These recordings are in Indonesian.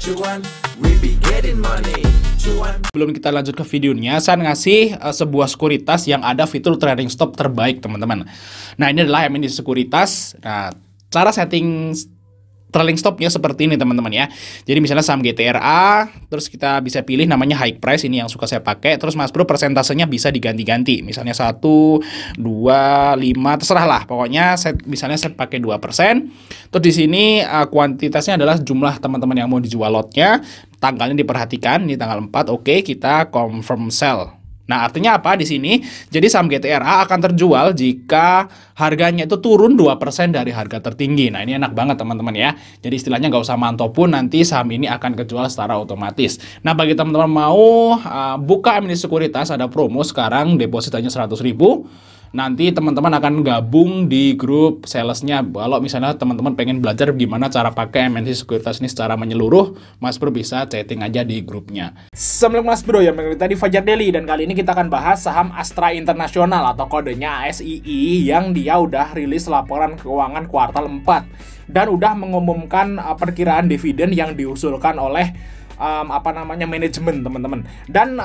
cuan, we be getting money. Cuan. Sebelum kita lanjut ke videonya, saya ngasih sebuah sekuritas yang ada fitur trading stop terbaik, teman-teman. Nah, ini adalah MND Sekuritas. Nah, cara setting trailing stopnya seperti ini, teman-teman ya. Jadi misalnya saham GTRA, terus kita bisa pilih namanya high price, ini yang suka saya pakai. Terus Mas Bro persentasenya bisa diganti-ganti. Misalnya 1, 2, 5, terserah lah. Pokoknya misalnya saya pakai 2%. Terus di sini kuantitasnya adalah jumlah teman-teman yang mau dijual lotnya. Tanggalnya diperhatikan, ini tanggal 4. Oke, kita confirm sell. Nah, artinya apa di sini? Jadi saham GTRA akan terjual jika harganya itu turun 2% dari harga tertinggi. Nah, ini enak banget teman-teman ya. Jadi istilahnya nggak usah mantau pun, nanti saham ini akan kejual secara otomatis. Nah, bagi teman-teman mau buka MND Sekuritas, ada promo sekarang, deposit hanya 100.000. Nanti teman-teman akan gabung di grup salesnya. Kalau misalnya teman-teman pengen belajar gimana cara pakai MND Sekuritas ini secara menyeluruh, Mas Bro bisa chatting aja di grupnya. Assalamualaikum Mas Bro, yang mengenai tadi Fajar Daily, dan kali ini kita akan bahas saham Astra International atau kodenya ASII yang dia udah rilis laporan keuangan kuartal 4 dan udah mengumumkan perkiraan dividen yang diusulkan oleh manajemen, teman-teman. Dan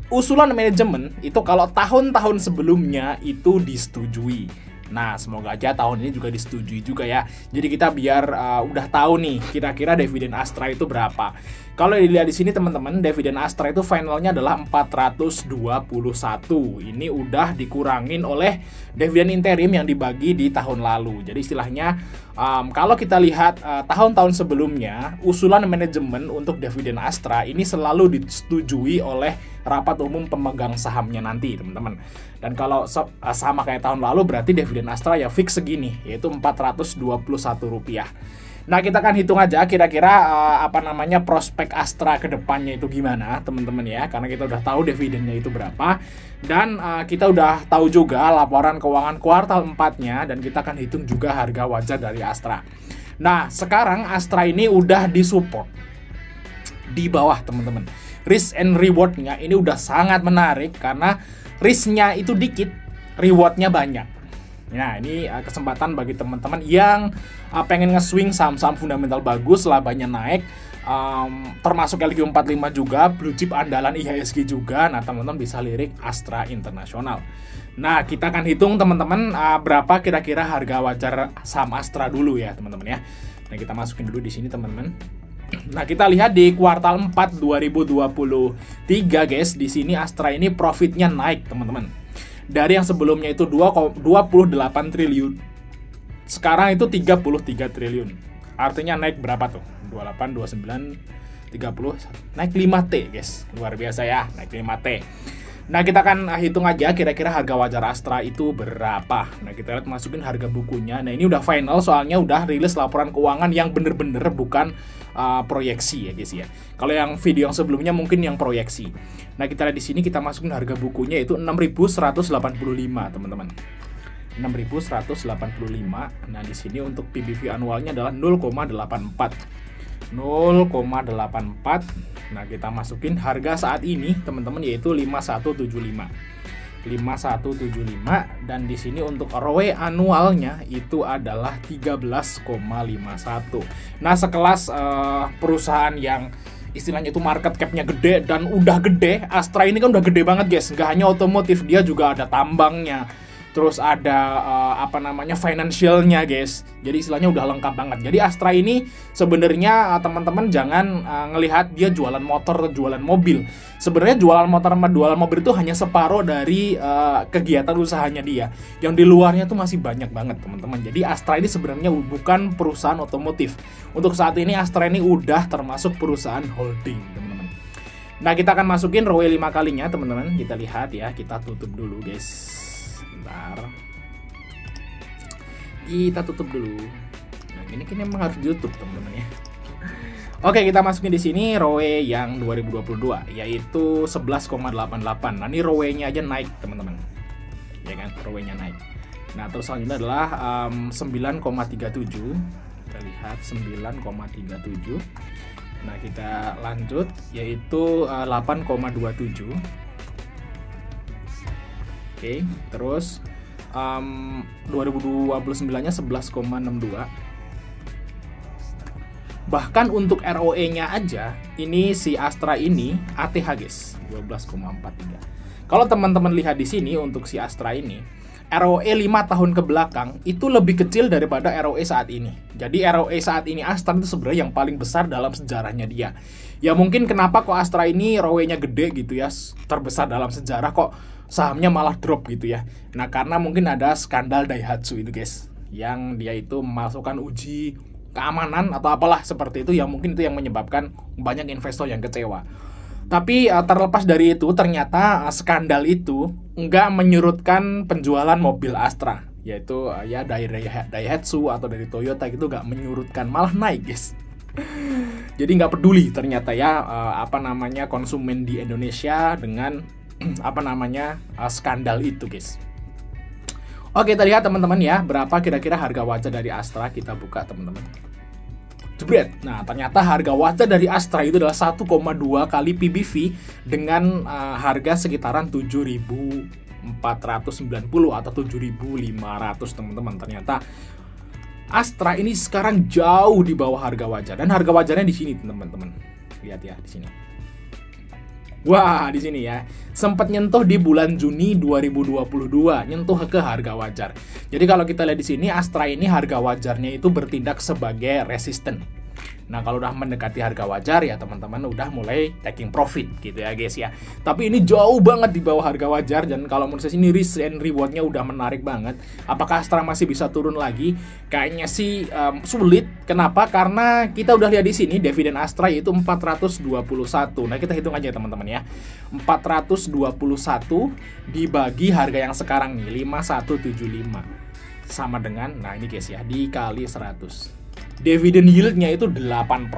usulan manajemen itu kalau tahun-tahun sebelumnya itu disetujui. Nah, semoga aja tahun ini juga disetujui juga ya. Jadi kita biar udah tahu nih kira-kira dividen Astra itu berapa. Kalau dilihat di sini teman-teman, dividen Astra itu finalnya adalah 421. Ini udah dikurangin oleh dividen interim yang dibagi di tahun lalu. Jadi istilahnya kalau kita lihat tahun-tahun sebelumnya, usulan manajemen untuk dividen Astra ini selalu disetujui oleh rapat umum pemegang sahamnya nanti, teman-teman. Dan kalau sama kayak tahun lalu, berarti dividen Astra ya fix segini, yaitu Rp421. Nah, kita akan hitung aja kira-kira prospek Astra ke depannya itu gimana, teman-teman ya. Karena kita udah tahu dividennya itu berapa. Dan kita udah tahu juga laporan keuangan kuartal 4-nya. Dan kita akan hitung juga harga wajar dari Astra. Nah, sekarang Astra ini udah disupport di bawah, teman-teman. Risk and reward-nya ini udah sangat menarik. Karena risk-nya itu dikit, reward-nya banyak. Nah, ini kesempatan bagi teman-teman yang pengen nge-swing saham-saham fundamental bagus, labanya naik, termasuk LQ45 juga, blue chip andalan IHSG juga. Nah, teman-teman bisa lirik Astra International. Nah, kita akan hitung teman-teman berapa kira-kira harga wajar saham Astra dulu ya, teman-teman ya. Nah, kita masukin dulu di sini, teman-teman. Nah, kita lihat di kuartal 4 2023, guys. Di sini Astra ini profitnya naik, teman-teman. Dari yang sebelumnya itu 28 triliun, sekarang itu 33 triliun. Artinya naik berapa tuh? 28, 29, 30, naik 5T, guys. Luar biasa ya, naik 5T. Nah, kita akan hitung aja kira-kira harga wajar Astra itu berapa. Nah, kita lihat masukin harga bukunya. Nah, ini udah final, soalnya udah rilis laporan keuangan yang bener-bener bukan proyeksi ya, guys ya. Kalau yang video yang sebelumnya mungkin yang proyeksi. Nah, kita lihat di sini, kita masukin harga bukunya itu 6.185, teman-teman. 6.185. Nah, di sini untuk PBV annualnya adalah 0,84. 0,84. Nah, kita masukin harga saat ini, teman-teman, yaitu 5175. 5175, dan di sini untuk ROE annualnya itu adalah 13,51. Nah, sekelas perusahaan yang istilahnya itu market cap-nya gede dan udah gede, Astra ini kan udah gede banget, guys. Nggak hanya otomotif, dia juga ada tambangnya. Terus ada financialnya, guys. Jadi istilahnya udah lengkap banget. Jadi Astra ini sebenarnya teman-teman jangan ngelihat dia jualan motor, jualan mobil. Sebenarnya jualan motor sama jualan mobil itu hanya separuh dari kegiatan usahanya dia. Yang di luarnya tuh masih banyak banget, teman-teman. Jadi Astra ini sebenarnya bukan perusahaan otomotif. Untuk saat ini Astra ini udah termasuk perusahaan holding, teman-teman. Nah, kita akan masukin ROE 5 kalinya, teman-teman. Kita lihat ya, kita tutup dulu, guys. Bentar, kita tutup dulu. Nah, ini memang harus ditutup, teman-teman ya. Oke, kita masukin di sini ROE yang 2022, yaitu 11,88. Nah, ini ROE-nya aja naik, teman-teman. Ya kan, ROE-nya naik. Nah, terus selanjutnya adalah 9,37. Kita lihat 9,37. Nah, kita lanjut, yaitu 8,27. Oke, terus 2029-nya 11,62. Bahkan untuk ROE-nya aja, ini si Astra ini ATH guys, 12,43. Kalau teman-teman lihat di sini untuk si Astra ini, ROE 5 tahun ke belakang itu lebih kecil daripada ROE saat ini. Jadi ROE saat ini Astra itu sebenarnya yang paling besar dalam sejarahnya dia. Ya mungkin kenapa kok Astra ini ROE-nya gede gitu ya, terbesar dalam sejarah, kok sahamnya malah drop gitu ya. Nah karena mungkin ada skandal Daihatsu itu guys, yang dia itu memasukkan uji keamanan atau apalah seperti itu, yang mungkin itu yang menyebabkan banyak investor yang kecewa. Tapi terlepas dari itu, ternyata skandal itu nggak menyurutkan penjualan mobil Astra, yaitu ya dari Daihatsu atau dari Toyota gitu nggak menyurutkan, malah naik guys. Jadi nggak peduli ternyata ya konsumen di Indonesia dengan skandal itu guys. Oke, kita lihat teman-teman ya, berapa kira-kira harga wajar dari Astra, kita buka teman-teman. Jebret. Nah, ternyata harga wajar dari Astra itu adalah 1,2 kali PBV dengan harga sekitaran 7.490 atau 7.500 teman-teman. Ternyata Astra ini sekarang jauh di bawah harga wajar, dan harga wajarnya di sini teman-teman. Lihat ya di sini. Wah, di sini ya. Sempat nyentuh di bulan Juni 2022, nyentuh ke harga wajar. Jadi kalau kita lihat di sini, Astra ini harga wajarnya itu bertindak sebagai resisten. Nah, kalau udah mendekati harga wajar ya teman-teman udah mulai taking profit gitu ya guys ya. Tapi ini jauh banget di bawah harga wajar, dan kalau menurut saya ini risk and rewardnya udah menarik banget. Apakah Astra masih bisa turun lagi? Kayaknya sih sulit. Kenapa? Karena kita udah lihat di sini dividen Astra yaitu 421. Nah, kita hitung aja teman-teman ya. 421 dibagi harga yang sekarang nih 5175 sama dengan, nah ini guys ya, dikali 100. Dividen yieldnya itu 8%.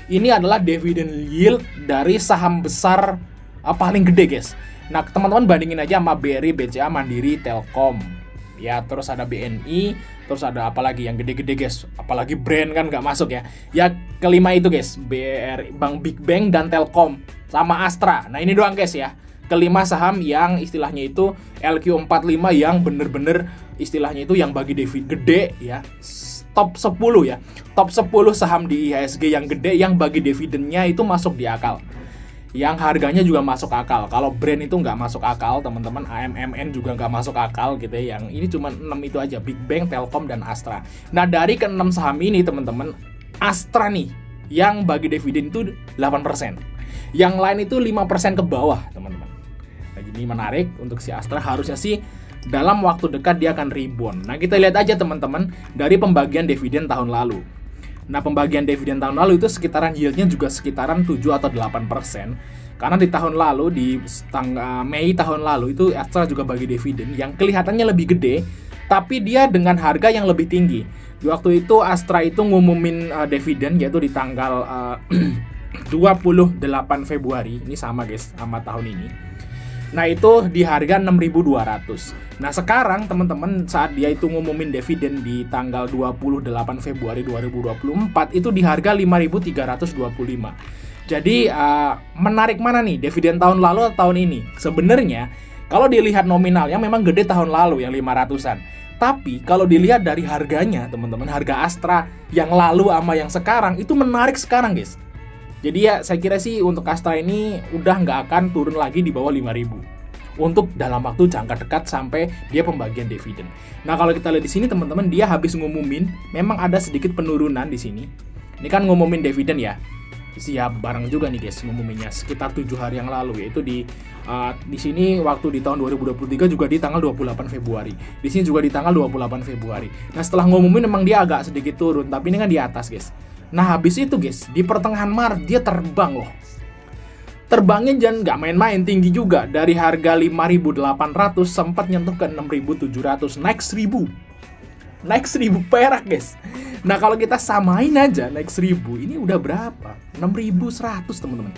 Ini adalah dividen yield dari saham besar paling gede guys. Nah teman-teman bandingin aja sama BRI, BCA, Mandiri, Telkom ya, terus ada BNI, terus ada apalagi yang gede-gede guys, apalagi brand kan nggak masuk ya. Ya kelima itu guys, BRI, Bank Big Bang dan Telkom sama Astra. Nah ini doang guys ya, kelima saham yang istilahnya itu LQ45 yang bener-bener istilahnya itu yang bagi dividen gede ya. Top 10 ya, top 10 saham di IHSG yang gede yang bagi dividennya itu masuk di akal, yang harganya juga masuk akal. Kalau brand itu nggak masuk akal teman-teman, AMMN juga nggak masuk akal gitu ya. Yang ini cuma 6 itu aja, Big Bang, Telkom, dan Astra. Nah dari ke-6 saham ini teman-teman, Astra nih yang bagi dividen itu 8%, yang lain itu 5% ke bawah teman-teman. Nah, jadi menarik untuk si Astra, harusnya sih dalam waktu dekat dia akan rebound. Nah kita lihat aja teman-teman dari pembagian dividen tahun lalu. Nah pembagian dividen tahun lalu itu sekitaran yieldnya juga sekitaran 7 atau 8%. Karena di tahun lalu, di Mei tahun lalu itu Astra juga bagi dividen yang kelihatannya lebih gede, tapi dia dengan harga yang lebih tinggi. Di waktu itu Astra itu ngumumin dividen yaitu di tanggal 28 Februari. Ini sama guys sama tahun ini. Nah itu di harga 6.200. Nah sekarang teman-teman saat dia itu ngumumin dividen di tanggal 28 Februari 2024 itu di harga 5.325. Jadi menarik mana nih, dividen tahun lalu atau tahun ini? Sebenarnya kalau dilihat nominalnya memang gede tahun lalu yang 500-an. Tapi kalau dilihat dari harganya teman-teman, harga Astra yang lalu sama yang sekarang itu menarik sekarang guys. Jadi ya saya kira sih untuk Astra ini udah nggak akan turun lagi di bawah 5.000 untuk dalam waktu jangka dekat sampai dia pembagian dividen. Nah kalau kita lihat di sini teman-teman, dia habis ngumumin memang ada sedikit penurunan di sini. Ini kan ngumumin dividen ya, siap bareng juga nih guys ngumuminnya sekitar 7 hari yang lalu, yaitu di sini waktu di tahun 2023 juga di tanggal 28 Februari. Di sini juga di tanggal 28 Februari. Nah setelah ngumumin memang dia agak sedikit turun, tapi ini kan di atas guys. Nah habis itu guys, di pertengahan Maret dia terbang loh. Terbangnya jangan nggak main-main, tinggi juga. Dari harga 5.800 sempat nyentuh ke 6.700, naik 1.000. Naik 1.000 perak guys. Nah kalau kita samain aja naik 1.000, ini udah berapa? 6.100 teman-teman.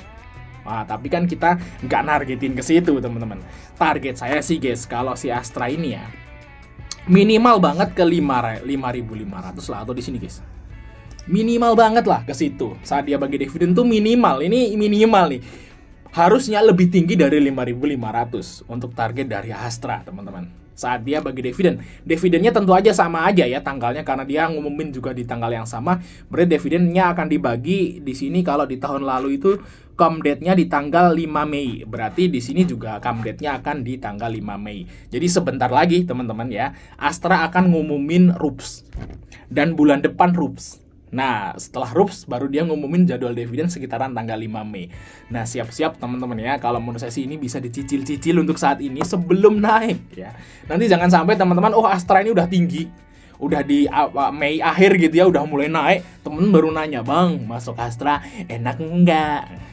Wah tapi kan kita nggak nargetin ke situ teman-teman. Target saya sih guys, kalau si Astra ini ya minimal banget ke 5.500 lah, atau di sini guys. Minimal banget lah ke situ. Saat dia bagi dividen tuh minimal. Ini minimal nih. Harusnya lebih tinggi dari 5.500 untuk target dari Astra, teman-teman. saat dia bagi dividen. Dividennya tentu aja sama aja ya tanggalnya, karena dia ngumumin juga di tanggal yang sama. Berarti dividennya akan dibagi di sini. Kalau di tahun lalu itu come date-nya di tanggal 5 Mei. Berarti di sini juga come date-nya akan di tanggal 5 Mei. Jadi sebentar lagi teman-teman ya, Astra akan ngumumin RUPS. Dan bulan depan RUPS. Nah, setelah RUPS baru dia ngumumin jadwal dividen sekitaran tanggal 5 Mei. Nah, siap-siap teman-teman ya. Kalau menurut saya sih ini bisa dicicil-cicil untuk saat ini sebelum naik ya. Nanti jangan sampai teman-teman, oh Astra ini udah tinggi, udah di Mei akhir gitu ya, udah mulai naik, temen baru nanya, "Bang, masuk Astra enak enggak?"